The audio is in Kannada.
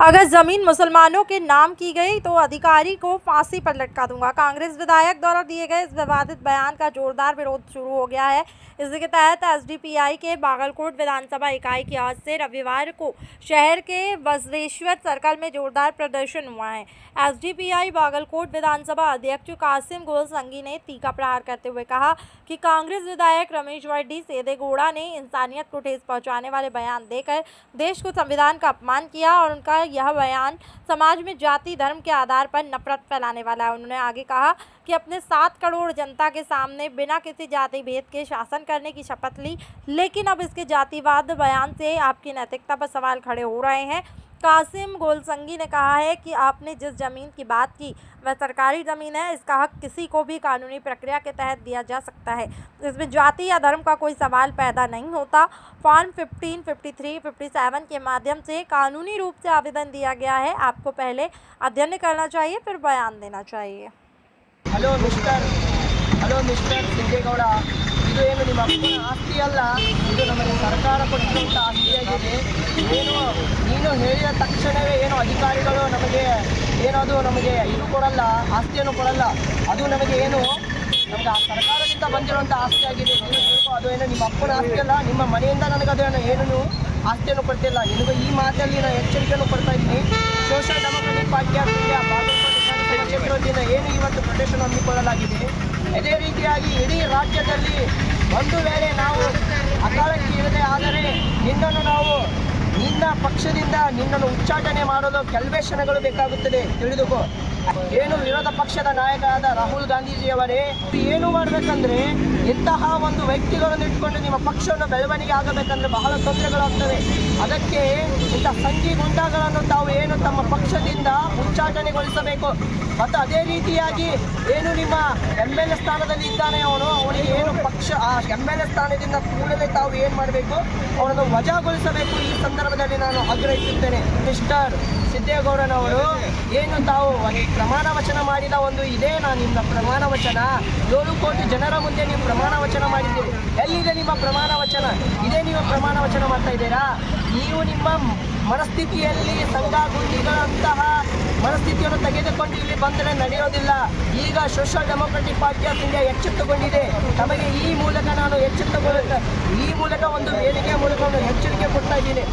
अगर जमीन मुसलमानों के नाम की गई तो अधिकारी को फांसी पर लटका दूंगा। कांग्रेस विधायक द्वारा दिए गए इस विवादित बयान का जोरदार विरोध शुरू हो गया है। इसी के तहत एसडीपीआई के बागलकोट विधानसभा इकाई की ओर से रविवार को शहर के बसवेश्वर सर्कल में जोरदार प्रदर्शन हुआ है। एसडीपीआई बागलकोट विधानसभा अध्यक्ष कासिम गोलसंगी ने तीखा प्रहार करते हुए कहा कि कांग्रेस विधायक रमेश वर्डी सेदेगौड़ा ने इंसानियत को ठेस पहुंचाने वाले बयान देकर देश को संविधान का अपमान किया और उनका यह बयान समाज में जाति धर्म के आधार पर नफरत फैलाने वाला है। उन्होंने आगे कहा कि अपने 7 करोड़ जनता के सामने बिना किसी जाति भेद के शासन करने की शपथ ली, लेकिन अब इसके जातिवाद बयान से आपकी नैतिकता पर सवाल खड़े हो रहे हैं। कासिम गोलसंगी ने कहा है कि आपने जिस जमीन की बात की वह सरकारी ज़मीन है। इसका हक किसी को भी कानूनी प्रक्रिया के तहत दिया जा सकता है। इसमें जाति या धर्म का कोई सवाल पैदा नहीं होता। फॉर्म 15, 53, 57 के माध्यम से कानूनी रूप से आवेदन दिया गया है। आपको पहले अध्ययन करना चाहिए, फिर बयान देना चाहिए। ಹಲೋ ಮಿಸ್ಟರ್ ಸಿದ್ದೇಗೌಡ, ಇದು ಏನು ನಿಮ್ಮ ಅಪ್ಪನ ಆಸ್ತಿ ಅಲ್ಲ, ಇದು ನಮಗೆ ಸರ್ಕಾರ ಕೊಟ್ಟಿರುವಂಥ ಆಸ್ತಿಯಾಗಿದೆ. ನೀನು ಹೇಳಿದ ತಕ್ಷಣವೇ ಏನು ಅಧಿಕಾರಿಗಳು ನಮಗೆ ಏನದು ನಮಗೆ ಇದು ಕೊಡಲ್ಲ, ಆಸ್ತಿಯನ್ನು ಕೊಡಲ್ಲ. ಅದು ನಮಗೆ ನಮಗೆ ಆ ಸರ್ಕಾರದಿಂದ ಬಂದಿರುವಂಥ ಆಸ್ತಿಯಾಗಿದೆ. ನೀನು ತಿಳ್ಕೊ, ಅದು ಏನು ನಿಮ್ಮ ಅಪ್ಪನ ಆಸ್ತಿ ಅಲ್ಲ. ನಿಮ್ಮ ಮನೆಯಿಂದ ನನಗೆ ಅದು ಏನು ಆಸ್ತಿಯನ್ನು ಕೊಡ್ತಿಲ್ಲ. ನಿನಗೆ ಈ ಮಾತಲ್ಲಿ ನಾನು ಎಚ್ಚರಿಕೆಯನ್ನು ಕೊಡ್ತಾ ಇದ್ದೀನಿ. Social democratic party of India Bagalkote ಕ್ಷೇತ್ರದಿಂದ ಏನು ಇವತ್ತು ಪ್ರೊಟೆಕ್ಷನ್ ಹಮ್ಮಿಕೊಳ್ಳಲಾಗಿದೆ, ಅದೇ ರೀತಿಯಾಗಿ ಇಡೀ ರಾಜ್ಯದಲ್ಲಿ ಒಂದು ವೇಳೆ ನಾವು ಅಕಾಲಕ್ಕೆ ಇರದೆ ಆದರೆ ನಿನ್ನ ಪಕ್ಷದಿಂದ ನಿನ್ನನ್ನು ಉಚ್ಚಾಟನೆ ಮಾಡಲು ಕೆಲವೇ ಕ್ಷಣಗಳು ಬೇಕಾಗುತ್ತದೆ, ತಿಳಿದುಕೋ. ಏನು ವಿರೋಧ ಪಕ್ಷದ ನಾಯಕರಾದ ರಾಹುಲ್ ಗಾಂಧೀಜಿಯವರೇ ಏನು ಮಾಡಬೇಕಂದ್ರೆ, ಇಂತಹ ಒಂದು ವ್ಯಕ್ತಿಗಳನ್ನು ಇಟ್ಕೊಂಡು ನಿಮ್ಮ ಪಕ್ಷವನ್ನು ಬೆಳವಣಿಗೆ ಆಗಬೇಕಂದ್ರೆ ಬಹಳ ತೊಂದರೆಗಳಾಗ್ತವೆ. ಅದಕ್ಕೆ ಇಂಥ ಸಂಘಿ ಗುಂಡಾಗಳನ್ನು ತಾವು ತಮ್ಮ ಪಕ್ಷದಿಂದ ಉಚ್ಚಾಟನೆಗೊಳಿಸಬೇಕು. ಮತ್ತು ಅದೇ ರೀತಿಯಾಗಿ ನಿಮ್ಮ MLA ಸ್ಥಾನದಲ್ಲಿ ಇದ್ದಾನೆ ಅವನಿಗೆ ಪಕ್ಷ ಆ MLA ಸ್ಥಾನದಿಂದ ಕೂಡಲೇ ತಾವು ಮಾಡಬೇಕು, ಅವನನ್ನು ವಜಾಗೊಳಿಸಬೇಕು. ಈ ಸಂದರ್ಭದಲ್ಲಿ ನಾನು ಆಗ್ರಹಿಸುತ್ತೇನೆ. ಮಿಸ್ಟರ್ ಸಿದ್ದೇಗೌಡನವರು ತಾವು ಪ್ರಮಾಣ ವಚನ ಮಾಡಿದ ನಿಮ್ಮ ಪ್ರಮಾಣ ವಚನ 7 ಕೋಟಿ ಜನರ ಮುಂದೆ ನೀವು ಪ್ರಮಾಣ ವಚನ ಮಾಡಿದ್ದೀರಿ. ಎಲ್ಲಿದೆ ನಿಮ್ಮ ಪ್ರಮಾಣ ವಚನ? ನೀವು ಪ್ರಮಾಣ ವಚನ ಮಾಡ್ತಾ ಇದ್ದೀರಾ? ನೀವು ನಿಮ್ಮ ಮನಸ್ಥಿತಿಯಲ್ಲಿ ಸಂಘ ಗುಂಡಿಗಳಂತಹ ಮನಸ್ಥಿತಿಯನ್ನು ತೆಗೆದುಕೊಂಡು ಇಲ್ಲಿ ಬಂದರೆ ನಡೆಯೋದಿಲ್ಲ. ಈಗ Social democratic party of India ಎಚ್ಚೆತ್ತುಕೊಂಡಿದೆ. ತಮಗೆ ಈ ಮೂಲಕ ನಾನು ಈ ಮೂಲಕ ಒಂದು ವೇದಿಕೆ ಮೂಲಕ ಒಂದು ಎಚ್ಚರಿಕೆ ಕೊಡ್ತಾ ಇದ್ದೀನಿ.